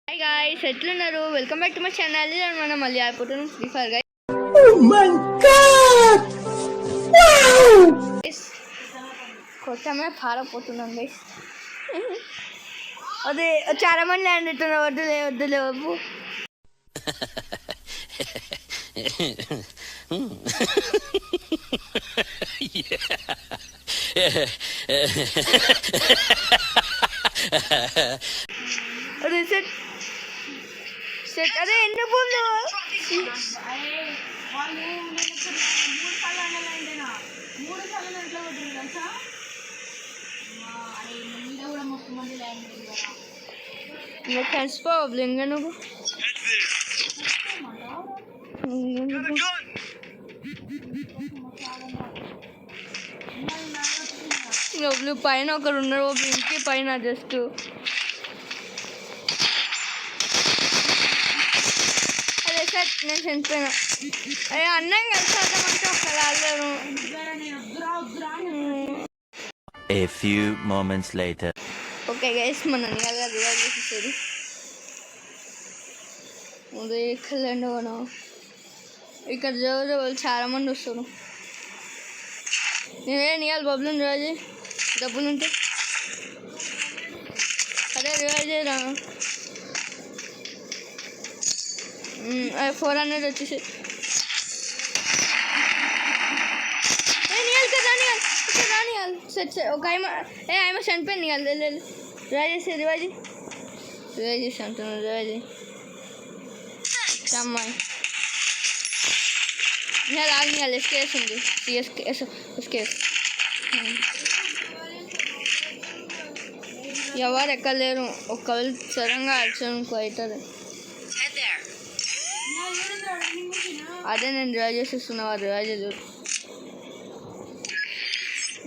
Hi guys, ఎట్లున్నారు? Welcome back to my channel. మనం మళ్ళీ ఆడిపోతున్నాం free fire guys. Oh my god! Wow! కొత్తమే పారపోతున్నాం గైస్. అదే చాలా మంది ల్యాండ్ అవుతున్నారు. వద్దులే బాబు. అదే సెట్ అదే ఎందుకు పోదు కలిసిపోవాలి ఇంకా నువ్వు పైన ఒకరు ఉన్నారు ఇంటి పైన జస్ట్ అదే సార్ నేను చనిపోయినా అదే అన్నం కలిసి ఒకసారి ఆడలేరు. A few moments later. Okay guys మన నియాగా రివైవ్ చేసేసారు. ముందు ఎక్కడండి మనం ఇక్కడ వాళ్ళు చాలా మంది వస్తారు. నేనే నియాలి బబ్బులు రివైవ్ చేయి డబ్బులు ఉంటే అదే రివైవ్ చేయరా 400 వచ్చేసి రానియాలి సెట్ ఒక ఆయమ చనిపోయింది ఇవాళ రివైవ్ చేసి అంటున్నాను రివైవ్ చేయి అమ్మాయి నేను ఆగినాలి ఎస్కేఎస్ ఉంది ఎస్కేఎస్ ఎవరు ఎక్కలేరు ఒకవేళ సడన్గా అడిచాను అవుతుంది. అదే నేను డ్రైవ్ చేసేస్తున్నా వారు డ్రైవ్ చేయలేదు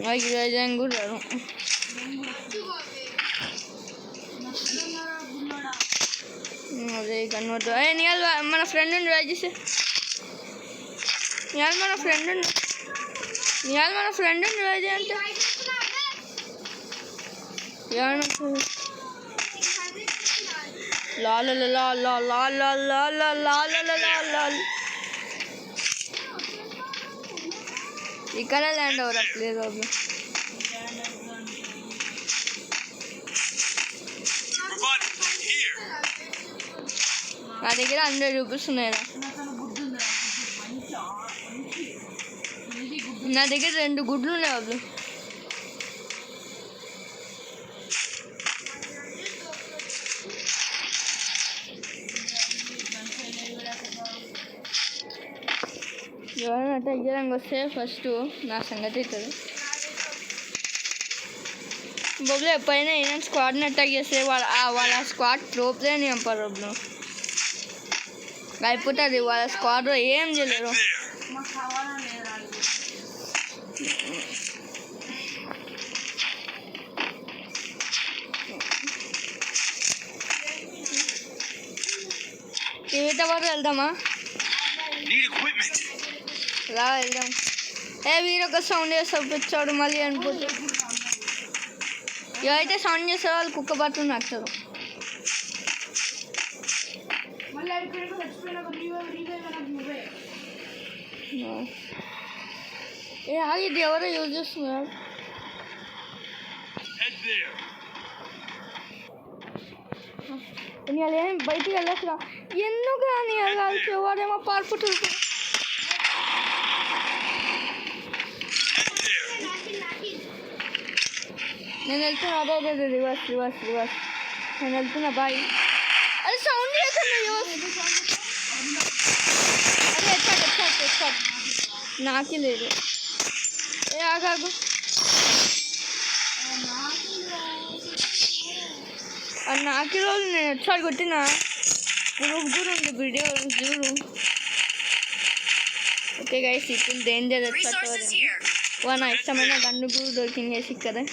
నాకు డ్రైవ్ చేయడం కూడా రాదు. అదే కన్వర్ట్ నియాల్ మన ఫ్రెండ్ని డ్రైవ్ చేసే నియాల్ మన ఫ్రెండ్ని డ్రైవ్ చేయంటే ఇక్కడ ల్యాండ్ అవర్ అట్లేదు బాబు. నా దగ్గర 100 రూపీస్ ఉన్నాయిరా. నా దగ్గర 2 గుడ్లు ఉన్నాయి బాబు. ఎవరైనా అటాక్ చేయడానికి వస్తే ఫస్ట్ నా సంగతి అవుతుంది. బొబ్బులు ఎప్పుడైనా ఏదైనా స్క్వాడ్ని అటాక్ చేస్తే వాళ్ళ స్క్వాడ్ ప్రోప్లే నేను ప్రాబ్లం అయిపోతుంది. వాళ్ళ స్క్వాడ్లో ఏం చేయలేరు. టీవీతో పాటు వెళ్దామా? రా వెళ్దాం. వీరొక సౌండ్ చేస్తా వచ్చాడు మళ్ళీ అనుకుంటా. ఎవరైతే సౌండ్ చేస్తారో వాళ్ళు కుక్క బట్టలు నచ్చరు. ఇది ఎవరో యూజ్ చేస్తున్నారు. ఏం బయటికి వెళ్ళొచ్చురా ఎందుకు రాని వెళ్ళాల్సి వాడేమో పార్పుతుంది. నేను వెళ్తున్నా అదే రివర్స్ నేను వెళ్తున్నా బాయ్. అది సౌండ్ చేస్తున్నా అదే ఎక్కాడు నాకే లేదు. ఆగాగు అది నాకే రోజు నేను ఒకసారి కొట్టిన గ్రూప్ కూడా ఉంది వీడియో చూడు. ఓకే గైస్ ఇప్పుడు డేంజర్ నా ఇష్టమైన గన్ను కూడా దొరికింది కదా.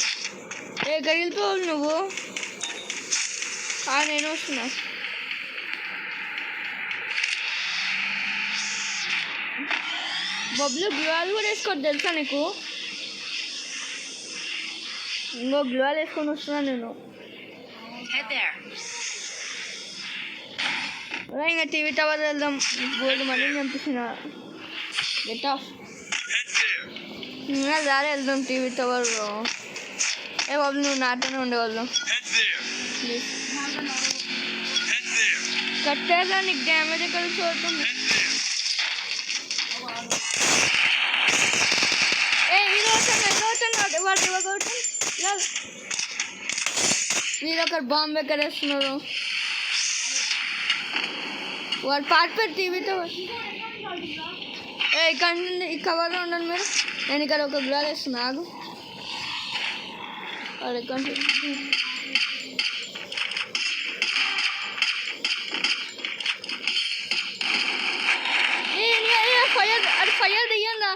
గగిలిపోవాలి నువ్వు. నేను వస్తున్నా. బొబ్బులు గ్లూవాల్ కూడా వేసుకోవద్దు తెలుసా నీకు? ఇంకో గ్లూవాల్ వేసుకొని వస్తున్నాను నేను. ఇంకా టీవీ టవర్ వెళ్దాం. గోల్డ్ మనీ చంపించిన గెట్ ఆఫ్ ఇంకా దారి వెళ్దాం టీవీ టవర్. ఏ బాబు నువ్వు నాతోనే ఉండేవాళ్ళం ప్లీజ్. కట్టేలా నీకు డ్యామేజ్ ఎక్కడ చూడుతుంది. మీరు అక్కడ బాంబు ఎక్కడ వేస్తున్నారు? వాడు పార్ట్ టీవీతో ఇక్కడ నుండి ఈ కవర్లో ఉండండి మీరు. నేను ఇక్కడ ఒక గ్లాస్ వేస్తున్నా ఆగు. వాడు ఎక్కడ ఫైర్ అది ఫైర్ దియ్యందా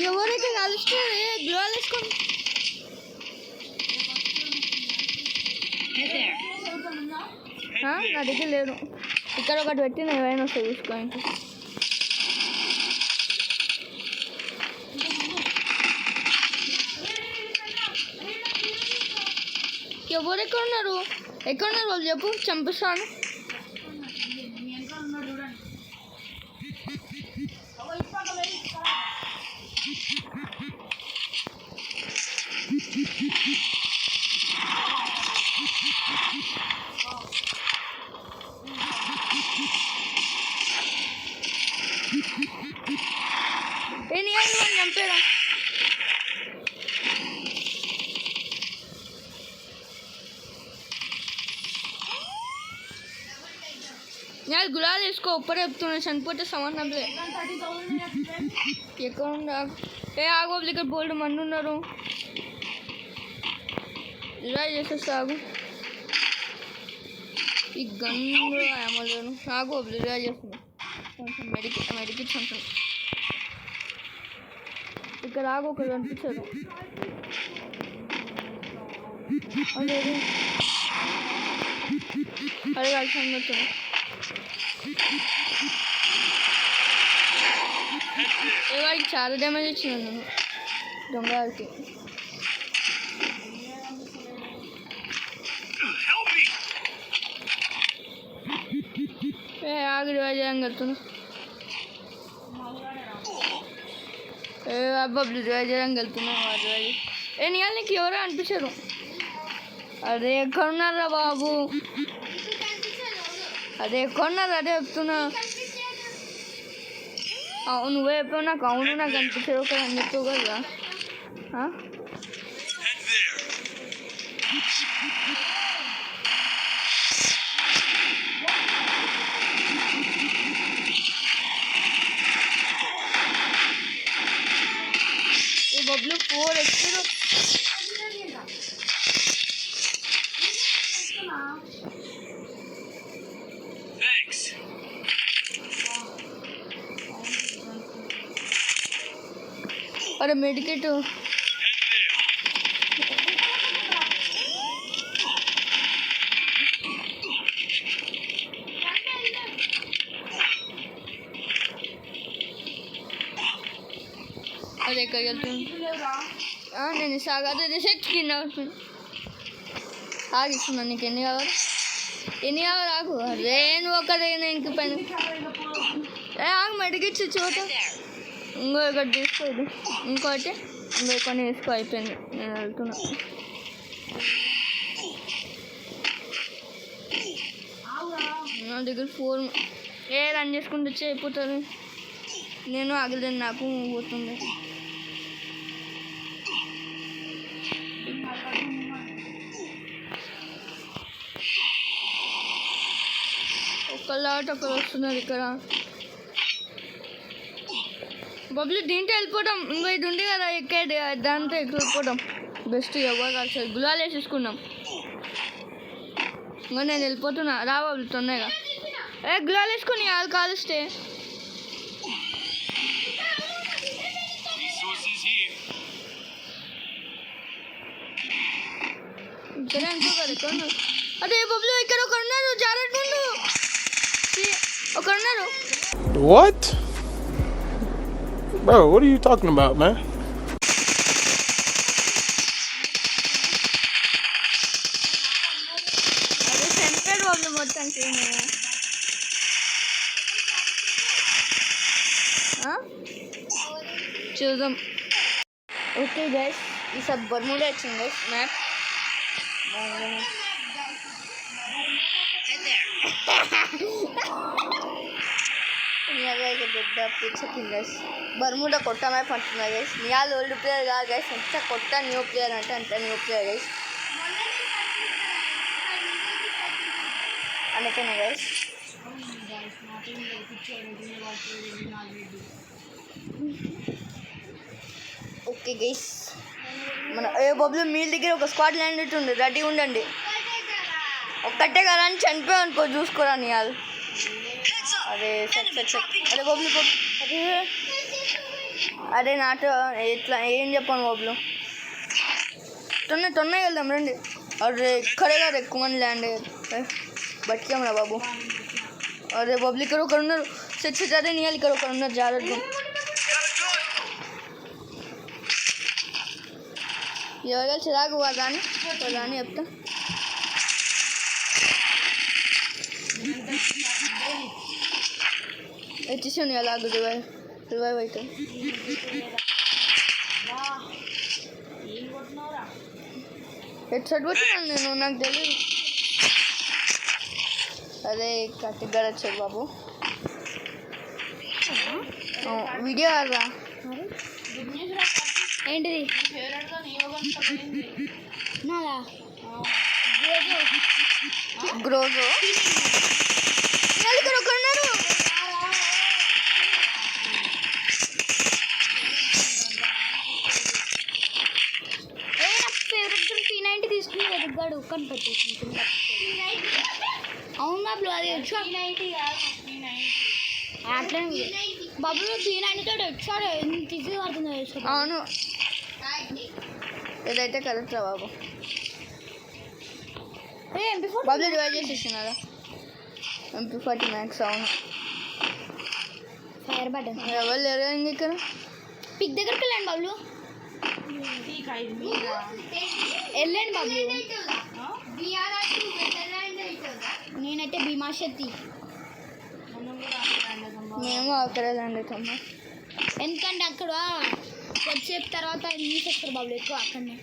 ఎవరైతే కలిస్తే గ్లోల్ వేసుకోండి. నా దగ్గర లేదు. ఇక్కడ ఒకటి పెట్టి నేను ఏమైనా వస్తాయి చూసుకోండి. ఎవరు ఎక్కడున్నారు వాళ్ళు చెప్పు, చంపిస్తాను. చంపేరా నేను గులాలు వేసుకో. ఉప్పరే చెప్తున్నా చనిపోతే సంబంధం లే. ఎక్కడ ఉందా ఆగోబులు ఇక్కడ బోల్డ్ మంది ఉన్నారు. ఇలా చేసేస్తా ఆగు. ఈ గన్ను అమలు ఆగోబులు ఇలా చేస్తున్నా. కొంచెం మెడికిట్స్ అంటాను. ఇక్కడ ఆగు ఒకరు కనిపించారు. అదే అదే కలిసి అన్నట్టు వాడికి చాలా డ్యామేజ్ ఇచ్చినాను నేను దొంగకి. ఆగి రివైజ్ చేయడం కలుతున్నా. బబ్లు రివైజ్ చేయడం కలుతున్నా. నేను నీకు ఎవరో అనిపించారు. అదే ఎక్కడున్నారా బాబు? అదే ఎక్కడున్నారు? అదే చెప్తున్నా. నువ్వే చెప్పావు నాకు. అవును నాకు అనిపించారు కదా అని చెప్పావు కదా. ఈ బబ్లు 4 ఎక్కిరు. అరే మెడికేట్ అదే ఎక్కడికి వెళ్తుంది? నేను సాగదు సెట్ కింద ఆగిస్తున్నాను. నీకు ఎన్ని కావాలి ఆగు. అరే నువ్వు ఒకటే ఇంక పైన ఆగు. మెడికేట్స్ చోట ఇంకొకటి తీసుకోదు. ఇంకోటి కొన్ని వేసుకో. అయిపోయింది. నేను వెళ్తున్నా. నా దగ్గర 4 రన్ చేసుకుంటూ వచ్చి అయిపోతుంది. నేను ఆగలేను, నాకు పోతుంది. ఒకళ్ళ ఒకరు వస్తున్నారు ఇక్కడ. బబ్లు దీంట్లో వెళ్ళిపోవడం. ఇంకో ఇది ఉంది కదా ఎక్కేది, దాంతో వెళ్ళిపోవడం బెస్ట్. ఎవరు కాదు గులాలు వేసేసుకున్నాం. ఇంకా నేను వెళ్ళిపోతున్నా. రా బబ్లు తొందరగా. గులాలు వేసుకుని వాళ్ళు కాలుస్తే ఇక్కడే అనుకోగలరు. ఎక్కడ అదే బబ్లు ఇక్కడ ఒకరున్నారు. జాగ్రత్త ముందు ఒకరున్నారు. What? Bro, what are you talking about, man? అదే బాబులు మొత్తానికి చూద్దాం. ఓకే గైస్, ఈసారి బర్ముడా వచ్చింది గైస్ మ్యాప్. పెద్ద పిచ్చింది గైస్. బర్ముడా కొత్త మ్యాప్ అంటున్నా గైస్. నియాల్ ఓల్డ్ ప్లేయర్ కాదు గైస్, ఎంత కొత్త న్యూ ప్లేయర్ అంటే అంత న్యూ ప్లేయర్ గైస్. అందుకనే గైస్. ఓకే గైస్, మన ఏ బాబులో మీల్ దగ్గర ఒక స్క్వాడ్ ల్యాండ్ ఉంది, రెడీ ఉండండి. ఒక్కటే కదా అని చనిపోయావు అనుకో, చూసుకోరా నియాల్. అరే అరే బాబులు అరే అరే నాటు ఎట్లా ఏం చెప్పాను బాబులు. తొందరగా వెళ్దాం రండి. అరే ఇక్కడే కదా ఎక్కువ మంది ల్యాండ్ బతికామరా బాబు. అరే బాబులు ఇక్కడ ఒకరు ఉన్నారు. సెట్ అదే నియాలి, ఇక్కడ ఒకరు ఉన్నారు, జాగ్రత్త. ఎవరు కలిసి రాకు దాన్ని చెప్తా. వచ్చేసాను అలాగ రివైవ్ అయితే. హెడ్సెట్ వచ్చినాను నేను, నాకు తెలియదు. అదే కట్టిగా వచ్చాడు బాబు. వీడియో రా ఏంటిది గ్రోజో ఇక్కడ ఒకరు ఉన్నారు. ఫేవరెట్ P90 తీసుకుని ఎదుగుగాడు కనిపెట్టేసి. అవును బాబులు, అది అట్లే బాబులు P90 తోటి వచ్చాడు, ఎంత ఈజీగా అర్థం చేసుకో. అవును, ఇదైతే కరెక్ట్ రా బాబు. బాబులు రివైవ్ చేసేసినారా MP40 మ్యాక్స్. అవును, ఫైర్ బటన్ ఎవరు లేరు ఇక్కడ. పిక్ దగ్గరికి వెళ్ళండి బాబులు, వెళ్ళండి బాబులు. నేనైతే భీమాశక్తి, మేము అక్కడే ల్యాండ్ అవుతాము. ఎందుకంటే అక్కడ కొద్దిసేపు తర్వాత తీసేస్తారు బాబులు ఎక్కువ అక్కడనే.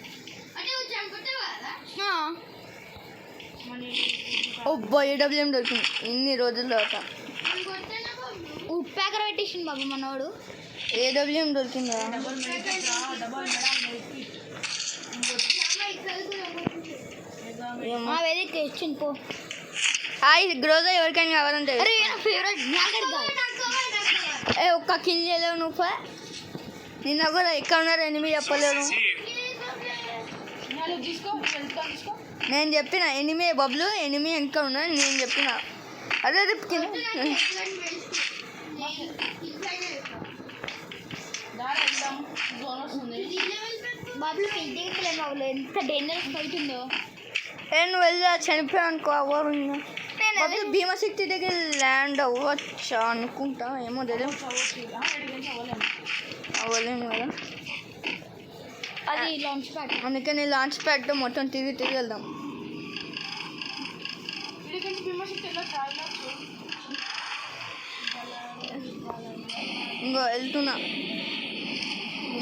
ఓ AWM దొరికింది ఇన్ని రోజుల్లో. ఉడ్ ప్యాకర్ పెట్టేసింది బాబు మనవాడు. AWM దొరికిందా? వేదిక ఇచ్చింది పో. హాయ్ గ్రోజా, ఎవరికైనా కావాలంటే ఒక్క కిల్ చేయలేవు నువ్వు. నిన్న కూడా ఎక్కడ ఉన్నారు ఎనిమిది చెప్పలేరు. నేను చెప్పిన ఎనిమిది బబ్లు, ఎనిమిది వెనక ఉన్నారు నేను చెప్పిన. అదే బాబులు బాబులు ఎంత డేంజరస్ ఫైట్ ఉందో. నేను వెళ్ళా చనిపోయా అనుకో అవ్వరు. బాబులు భీమశక్తి దగ్గర ల్యాండ్ అవ్వచ్చా అనుకుంటా, ఏమో తెలియదు. అవ్వలేము కదా, అది లాంచ్ ప్యాడ్. అందుకని లాంచ్ ప్యాడ్తో మొత్తం తిరిగి వెళ్దాం. ఇంకో వెళ్తున్నా,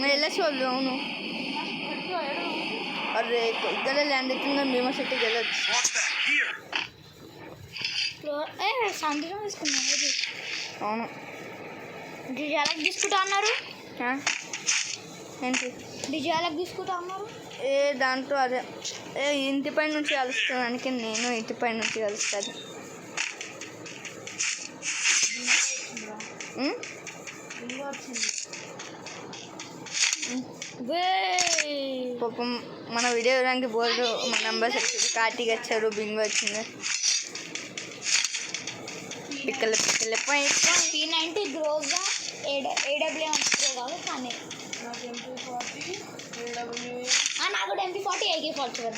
వెళ్ళేసి వాళ్ళు. అవును, అరే ఇక్కడే ల్యాండ్ అవుతుంది, భీమశక్తికి వెళ్ళచ్చు. సంతకం తీసుకున్నాను. అవును, డిజాలకు తీసుకుంటా అన్నారు. ఏంటి డిజాలకు తీసుకుంటా అన్నారు? దాంట్లో అదే ఇంటిపై నుంచి కలుస్తుంది, అందుకే నేను ఇంటిపై నుంచి కలుస్తుంది. పాపం మన వీడియో చూడడానికి బోర్డు మన నంబర్స్ వచ్చింది. కార్తీక్ వచ్చారు, బింగ్ వచ్చింది. పిక్కల P90 గ్రోజా AWM వస్తుంది కాదు. కానీ నాకు MP40 AK-47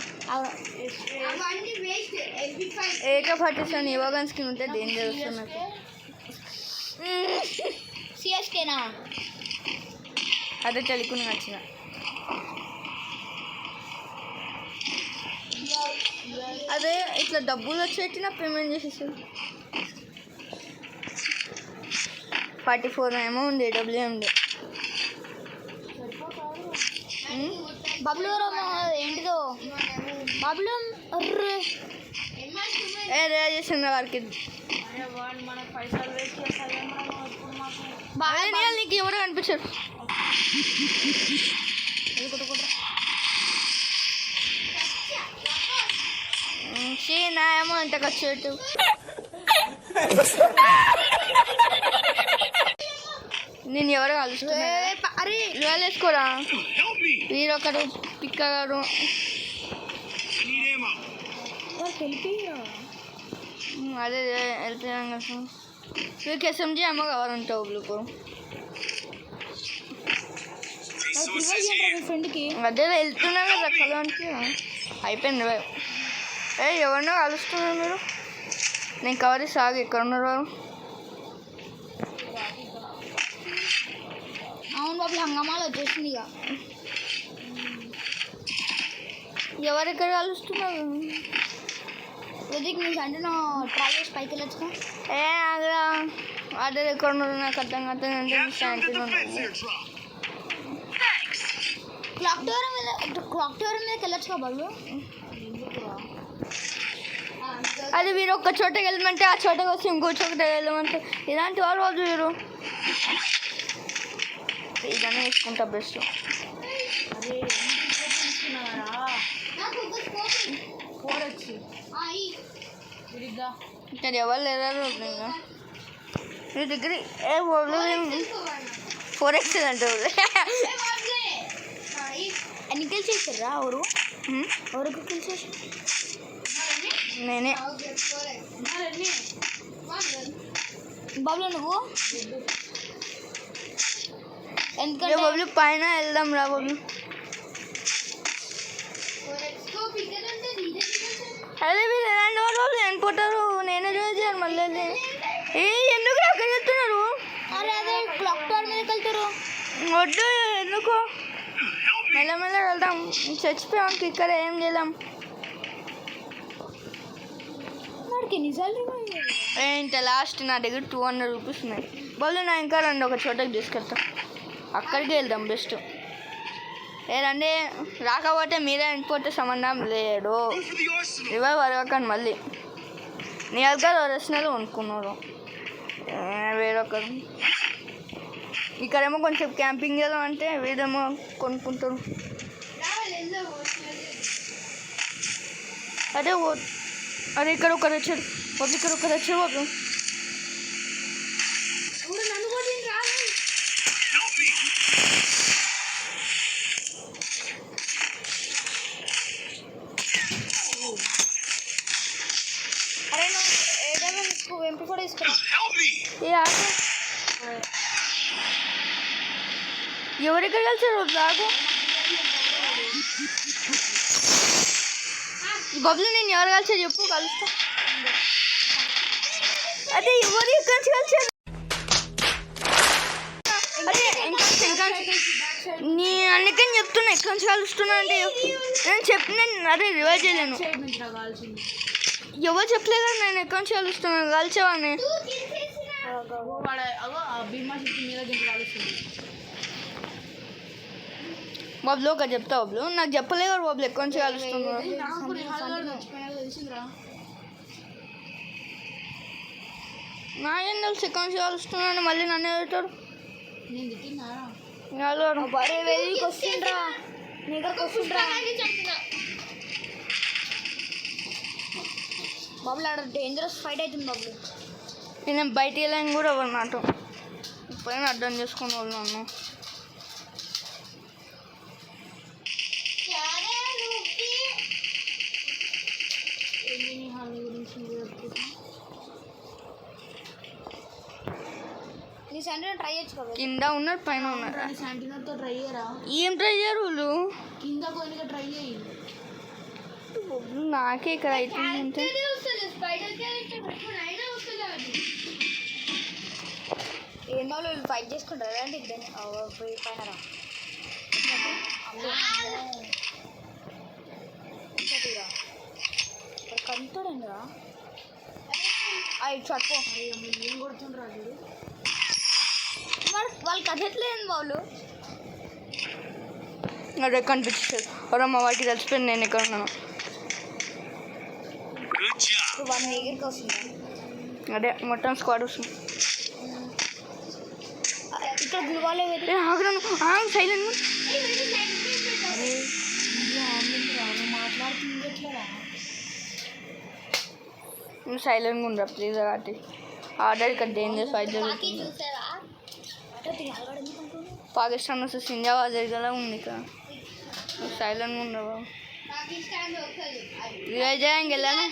AK-47 ఇవ్వగానే స్కిన్ ఉంటే డేంజర్ వస్తుంది నాకు. CSKనా అదే తెలుగుని నచ్చిన. అదే ఇట్లా డబ్బులు వచ్చేటి నా పేమెంట్ చేసేసాడు. 44 ఏమో ఉంది డబ్ల్యూఎండి. బబ్లు ఏంటిదో బబ్లు చేసిన వారికి నీకు ఎవరు కనిపించారు. నా ఏమో ఎంత ఖర్చు పెట్టు. నేను ఎవరు కలుస్తున్నా అరే ఇవాళ వేసుకోరా వీరొకరు పిక్క గారు అదే వెళ్ళిపోయాం కదా. వీరికి ఎస్ఎంజీ అమ్మ కావాలంటే ఒబ్లుకు ఫ్రెండ్కి అదే వెళ్తున్నా కదా కలవానికి అయిపోయింది. ఎవరినో కలుస్తున్నారు మీరు. నేను కవర్ సాగు ఎక్కడ ఉన్నారు వారు. అవును బాబు హంగమాలు వచ్చేసింది. ఇక ఎవరెక్కడ కలుస్తున్నారు. రుదిక్ నీకు అంటే నా ట్రావెల్ చేసి పైకి వెళ్ళొచ్చుకో. అదే ఆర్డర్ ఎక్కడ ఉన్నారు నాకు అర్థం కాదు. అంటే శాంతిలో క్లాక్ టవర్ మీదకి వెళ్ళొచ్చుకో బాబు. అది మీరు ఒక్క చోటకి వెళ్ళమంటే ఆ చోటకి వచ్చి ఇంకో చోటకి వెళ్ళమంటే ఇలాంటి వాళ్ళు రోజు మీరు ఇదనే వేసుకుంటా బెస్ట్. ఇక్కడ ఎవరు లేరు మీ దగ్గర ఏ బోర్డు 4x అంటే ఎన్ని కిల్ చేసారా ఎవరు ఎవరికి కిల్ చేసి నేనే. బాబులో నువ్వు ఎందుకంటే బబ్లు పైన వెళ్దాం రా బబ్లు. అదే మీరు ఎలాంటి వాళ్ళు చనిపోతారు. నేనే చూసాను మళ్ళీ. ఎందుకు అక్కడ చెప్తున్నారు. అరే అదే క్లాక్ టవర్ మీదకి వెళ్తారు. వద్దు ఎందుకు మెల్లమెల్ల వెళ్దాం. చచ్చిపోయాం ఇక్కడ ఏం చేయలేం. వాడికి ఎన్నిసార్లు ఇంత లాస్ట్ నా దగ్గర 200 రూపీస్ ఉన్నాయి. బదులు నా ఇంకా రండి ఒక చోటకి తీసుకెళ్తాం. అక్కడికి వెళ్దాం బెస్ట్. రండి రాకపోతే మీరే ఇంటిపోతే సంబంధం లేడు. రివైవ్ అడగకండి మళ్ళీ. నీ దగ్గర ఒరిజినల్ కొనుక్కున్నారు వేరొకరు. ఇక్కడేమో కొంచెం క్యాంపింగ్ వెళ్దాం అంటే వీడేమో కొనుక్కుంటారు. అదే అదే ఇక్కడ ఒకరు వచ్చారు. ఇక్కడ ఒకరు వచ్చారు బాబు. అరే నువ్వు ఏదైనా ఎంపీ కూడా తీసుకురా. ఎవరిక్కడ కలిసారు బాబు. ఈ బబ్బులు నేను ఎవరు కలిసారు చెప్పు కలుస్తా. అదే ఎవరు ఎక్కడి నుంచి కలిసారు. అదే ఇంకా నీ అందుకని చెప్తున్నా ఎక్కడి నుంచి కలుస్తున్నా అంటే నేను చెప్పిన అదే రివైజ్ చేయలేను. ఎవరు చెప్పలేదు నేను ఎక్కడి నుంచి కలుస్తున్నాను కలిసేవాడిని. బాబులు ఒక చెప్తా బాబులు నాకు చెప్పలేదు బాబులు ఎక్కడి నుంచి కలుస్తున్నాను. నాకేం తెలుసు ఎక్కడి నుంచి కలుస్తున్నాను. మళ్ళీ నన్ను ఎదుగుతాడు. బాబులు ఆడ డేంజరస్ ఫైట్ అవుతుంది బాబులు. నేను బయటికి వెళ్ళాను కూడా ఎవరు నాతో ఇప్పుడైనా అర్థం చేసుకుని వాళ్ళు నన్ను. నీ శాంటినో ట్రై చేయొచ్చు కదా. కింద ఉన్నారు పైన ఉన్నారు. శాంటినోతో ట్రై చేయరా. ఏం ట్రై చేయరు వాళ్ళు. కింద పోయినగా ట్రై చేయి. నాకే ఇక్కడ అవుతుందంటే ఏం వాళ్ళు ఫైట్ చేసుకుంటారు అంటే ఇద్దరు పోయి పైన రా. కంతుడంగా అవి చట్టు ఏం కొడుతుండ్రా చూడు వాళ్ళకి అదట్లేదు వాళ్ళు అదే కనిపించలేదు ఎవరమ్మ వాడికి తెలిసిపోయింది నేను ఇక్కడ ఉన్నాను. వాళ్ళ దగ్గరికి వస్తుంది అదే మొత్తం స్క్వాడ్ వస్తుంది. ఇక్కడ గుడివాళ్ళే ఆగ్రాను సైలెంట్ మాట్లాడుతుంది ఎట్లా నువ్వు సైలెంట్గా ఉండరా ప్లీజ్ కాబట్టి ఆల్రెడీ ఇక్కడ డేంజర్స్ ఫైట్ జరుగుతుంది. పాకిస్తాన్ వర్సెస్ ఇండియా జరిగేలా ఉంది ఇక్కడ. నువ్వు సైలెంట్గా ఉండవు. విజయానికి వెళ్ళాను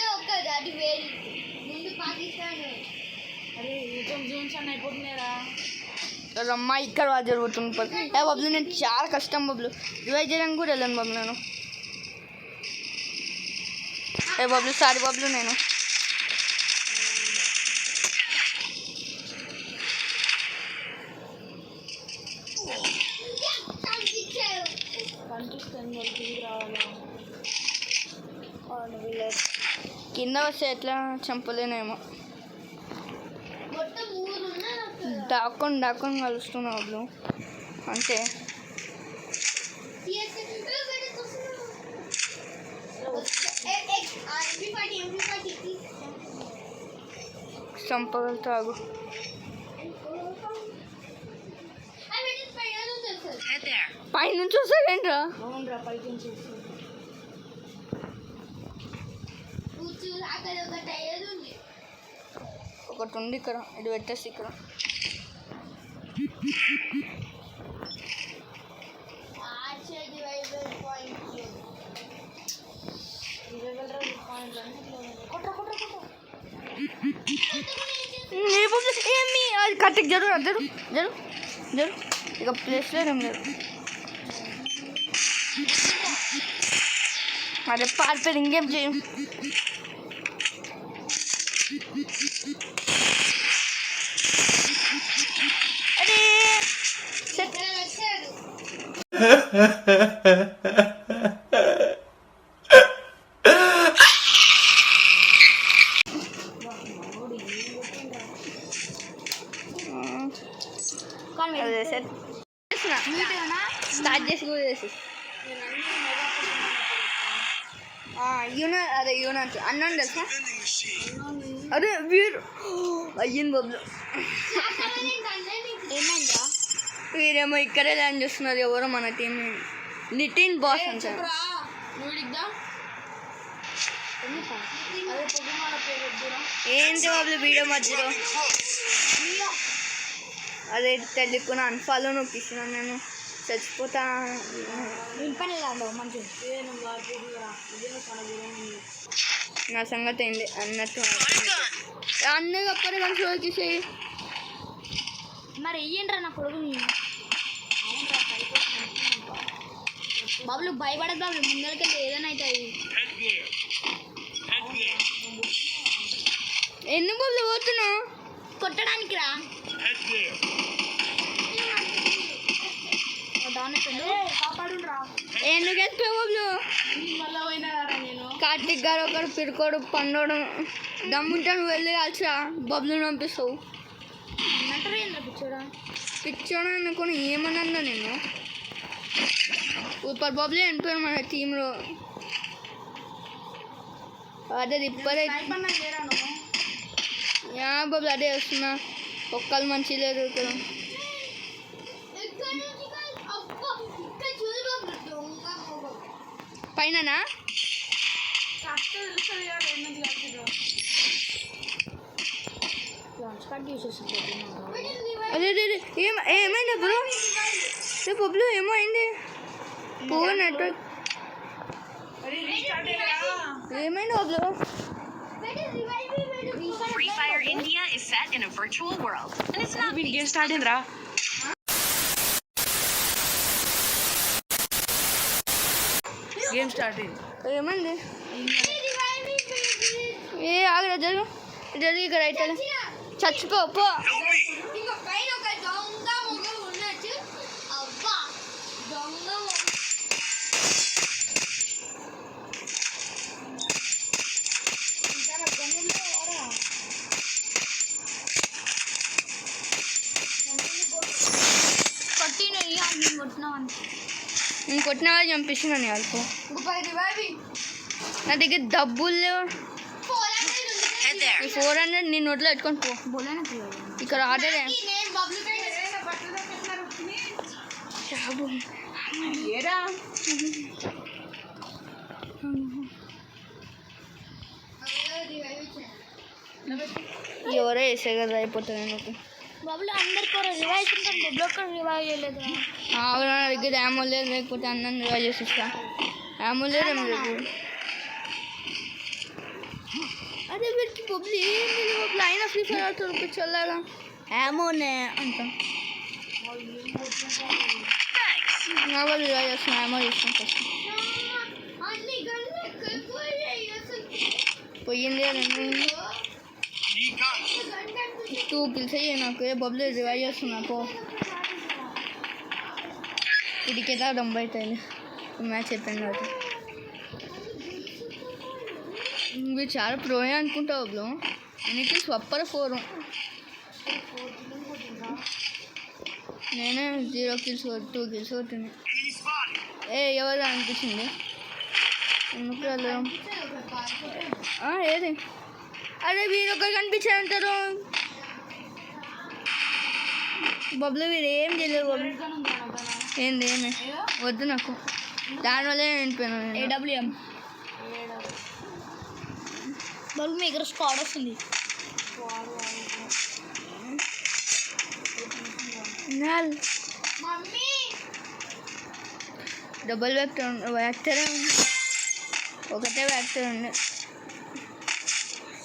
రమ్మా ఇక్కడ బాగా జరుగుతుంది బబ్లు. నేను చాలా కష్టం బబ్లు రివైజ్ చేయడానికి కూడా వెళ్ళాను బబ్లు నేను. బబ్లు సారీ బబ్లు నేను కింద వస్తే ఎట్లా చంపలేనేమో. దాక్కొని కలుస్తున్నావు బబ్లు అంటే చంపగలుగుతాగు. పైనుంచి వస్తాడేంట్రా? ఒకటి ఉంది ఇక్కడ ఇది పెట్టేసి ఇక్కడ ఏమి అది కట్టకి జరుగు జరు జరు జరు ఇక ప్లేస్లో ఏం లేదు. అదే పారిపోయి ఇంకేం చేయం. అరే అదే సార్ స్టార్ట్ చేసి కూడా చేసి అదే యూనిట్ అన్నాను తెలుసా. అదే వీరు అయ్యింది బబ్లు. ఏమైందా వీరేమో ఇక్కడే ల్యాండ్ చేస్తున్నారు. ఎవరో మన టీం నితిన్ బాస్ అంటారు. ఏంటి బబ్లు వీడియో మధ్యలో అదే తెలియకుండా అన్ఫాలో నొక్కిస్తున్నాను నేను. చచ్చిపోతా నా సంగతి ఏంటి అన్నట్టు అన్నది అప్పటి కానీ వచ్చేసేయి. మరి వెయ్యండ్రా నా కొడుకు. బాబులు భయపడదు బాబులు ముందరికి ఏదైనా అవుతుంది. ఎందుకు బాబులు పోతున్నావు? కొట్టడానికి రా ఎందుకు వేసిపోయావు బాబులు? కార్తిక్ గారు ఒకడు పిరుకోడు పండోడు దమ్ముంటాను వెళ్ళి కాల్చిరా బబ్లుని పంపిస్తావు. పిచ్చోడా అనుకుని ఏమన్నా నేను సూపర్ బబ్లీ అనిపోయాను మన టీంలో. అదే ఇప్పుడే బబ్లు అదే వస్తున్నా. ఒక్కళ్ళు మంచి లేదు ఇక్కడ. పైననా అదే అదే ఏమైంది బ్రో? బబ్లు ఏమో అయింది. పూర్ నెట్వర్క్ ఏమైంది Bablu? Free Fire India is set in a virtual world, and it's not game started ra. Game started. ఏమైంది? ఏ ఆగరా జరుగు జరుగు ఇక్కడ అయితే చచ్చిపో పో. నేను కొట్టిన వాళ్ళు చంపిస్తున్నాను వాళ్ళకు. నా దగ్గర డబ్బులు లేవు. Head there. ఈ 400 నీ నోట్లో పెట్టుకొని పో. ఇక్కడ ఆర్డర్ ఎవరో వేసే కదా అయిపోతుంది నాకు. బబ్బులు అందరికీ రివైవ్ ఉంటాం, బబ్బులు ఒక్కరు రివైవ్ చేయలేదు. నా దగ్గర యామో లేదు, లేకపోతే అన్నని రివైవ్ చేసి ఇస్తా. యామో లేదు ఏం లేదు. అదే వీటికి బొబ్బులు ఏం లేదు. బొబ్బులు అయినా ఫ్రీ ఫైర్ ఆడుతుంది చల్లగా. యామోనే అంటాం. నా వాళ్ళు రివైవ్ చేస్తున్నా, యామో చేస్తాం ఫస్ట్. పోయింది 2 kills అయ్యి నాకు. బొబ్బులు రివైవ్ చేస్తున్నా పో. ఇదికేదా 90 అవుతుంది మ్యాచ్ అయిపోయింది కాబట్టి. ఇవి చాలా ప్రోయే అనుకుంటా బొబ్బులు. ఎనికి స్వప్పర్ 4. నేనే 0 kills 2 kills కొట్టింది. ఎవరు అనిపించింది ఎందుకు వెళ్ళడం? ఏది అదే వీరు ఒకరు కనిపించారంటారు. బొబ్బులు వీరు ఏం చేయలేదు. బొబ్బులు ఏంది ఏమి వద్దు నాకు. దానివల్లే వెళ్ళిపోయాను. AWM బల్బు మీ దగ్గర స్క్వాడ్ వస్తుంది. డబుల్ వ్యాక్టరే ఉంది, ఒకటే వ్యాక్టర్ ఉంది.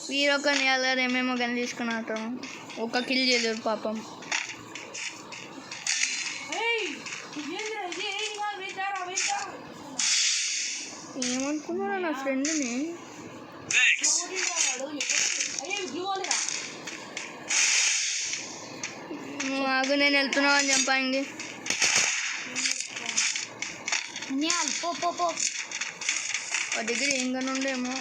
వీరొక నేలర్ ఏమేమో కానీ తీసుకుని ఆడతాము. ఒక కిల్ చేయలేరు పాపం. ఏమనుకున్నారా నా ఫ్రెండ్ని? ఆగు నేను వెళ్తున్నావు అని చెప్పండి. పో ఆ దగ్గర ఏం కానీ ఉండేమో.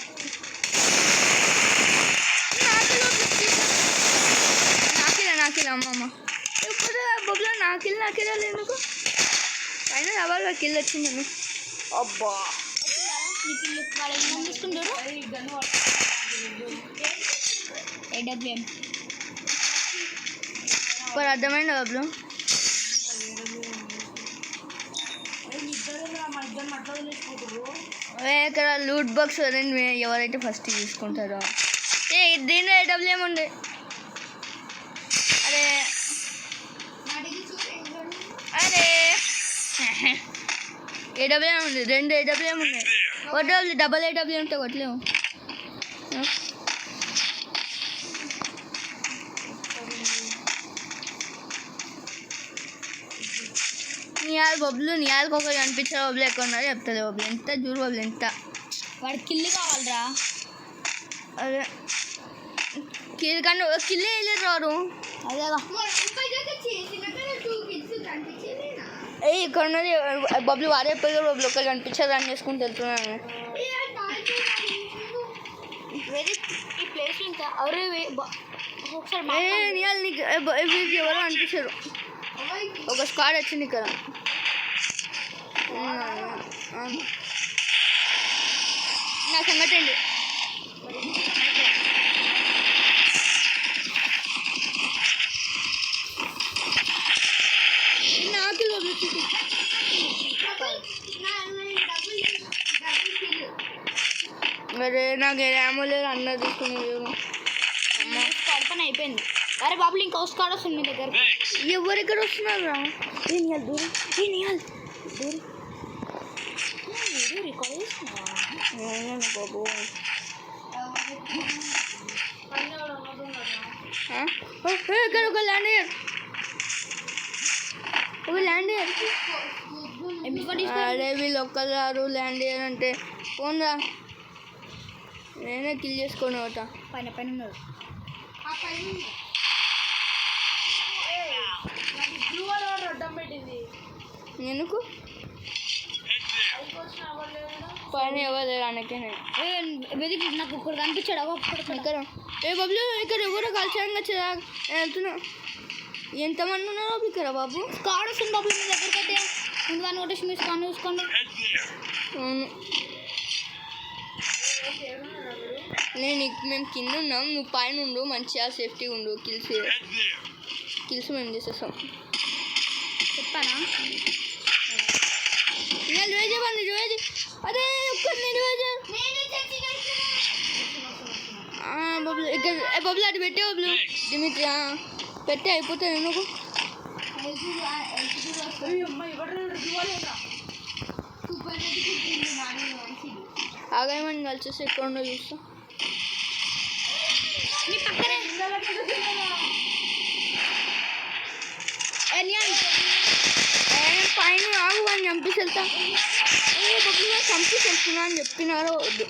నాకిలా అమ్మమ్మ ఇప్పుడు బొబ్బులో నాకిలా ఎందుకు పైన ఎవరు కిల్ వచ్చిందని. అబ్బా AWM ఇప్పుడు అర్థమైంది బొబ్బులు. ఇక్కడ లూట్ బాక్స్ ఎవరైతే ఫస్ట్ తీసుకుంటారో. దీనిలో AWM ఉండే. అరే AWM ఉంది, 2 AWM ఉన్నాయి. ఒకటి డబల్ AWM ఉంటే కొట్టలేము. నియాల్ బొబ్బులు నియాల్కి ఒకరు కనిపించే బొబ్బులు ఎక్కడ ఉన్నారో చెప్తుంది. బొబ్బులు ఎంత జూరు బొబ్బులు ఎంత వాడి కిల్లు కావాలరా. అదే కిల్ కానీ కిల్లే వెళ్ళారు రారు. అదేగా ఇక్కడ ఉన్నది బొబ్బులు వారే అయిపోయి బొబ్బులు ఒకరు కనిపించారు రన్ చేసుకుని వెళ్తున్నాను. ఈ ప్లేస్ ఇంకా ఒకసారి నియాల్ నీకు ఎవరో అనిపించారు. ఒక స్క్వాడ్ వచ్చింది ఇక్కడ. నా సంగతి అండి. నాకు అరే నాకు ఏమో లేదు అన్న తీసుకుని స్క్వాడ్ పని అయిపోయింది. అరే బాబులు ఇంకా స్క్వాడ్ వస్తుంది మీ దగ్గర. ఎవరు ఇక్కడ వస్తున్నారు రా? దూరం బాబు. ఇక్కడ ఒక ల్యాండ్ అయ్యారు. అరే వీళ్ళు ఒక్కరు రారు ల్యాండ్ అయ్యారంటే ఫోన్ రా. నేనే కిల్ చేసుకొని ఒకట పైన ఉన్నారు. ఎందుకు పైన ఎవరు లేరు అనకే వెతికి నాకు ఇక్కడ కనిపించాడు. ఇక్కడ బబ్లు ఇక్కడ ఎవరో కలిసాంగా వెళ్తున్నా. ఎంతమంది ఉన్నారో ఇక్కడ బాబు. స్క్వాడ్ వస్తుంది బాబు మీ దగ్గరికి అయితే. ముందుగా నోటీస్ చూసుకోండి చూసుకోండి. అవును మేము కింద ఉన్నాం, నువ్వు పైన ఉండు, మంచిగా సేఫ్టీగా ఉండు. కిల్స్ మేము చేసేస్తాం. చెప్పానా? అదే ఒక్కరిని బొబ్బులు ఇక్కడ బొబ్బులు అటు పెట్టే బొబ్బులు దిమిత్రి పెట్టే అయిపోతుంది నువ్వు. ఆగాయమని కలిసేసి ఎక్కడ ఉండో చూస్తా. నీ పక్కనే పైన ఆగు అని చంపేసి వెళ్తా. బొబ్బులుగా చంపేసి వెళ్తున్నా అని చెప్పినారో వద్దు.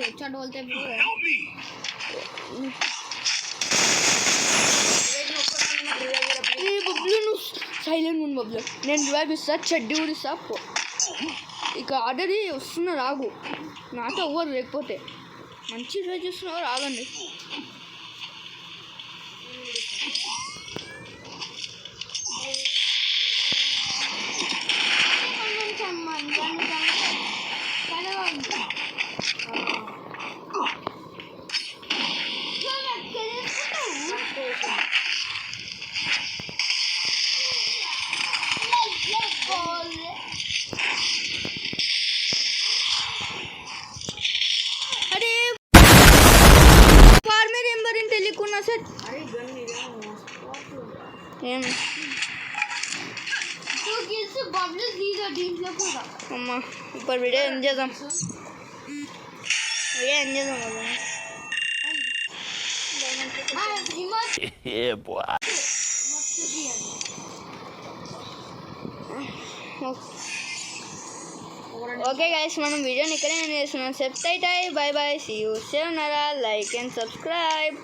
వచ్చాడు बोलते బొబ్బులు నువ్వు సైలెంట్ ఉండు బొబ్బులు. నేను రివైవ్ ఇస్తా, చెడ్డి కూడా ఇస్తా. ఇక ఆర్డర్ వస్తున్నారు ఆగు, నాతో ఎవ్వరు లేకపోతే. మంచి రివైవ్ చేస్తున్నారు ఆగండి. అరే ఫార్మర్ ఎంబర్ అని తెలియకున్నా సార్ ఏం అమ్మా ఇప్పుడు వీడియో ఎంజాయ్ చేద్దాం. Yeah, boy. ఓకే గైస్, మనం వీడియోని ఇక్కడే ఎండ్ చేస్తున్నాం. సెప్టైట్ బై బై, సీ యూ. సేవ్ నరా, లైక్ అండ్ సబ్స్క్రైబ్.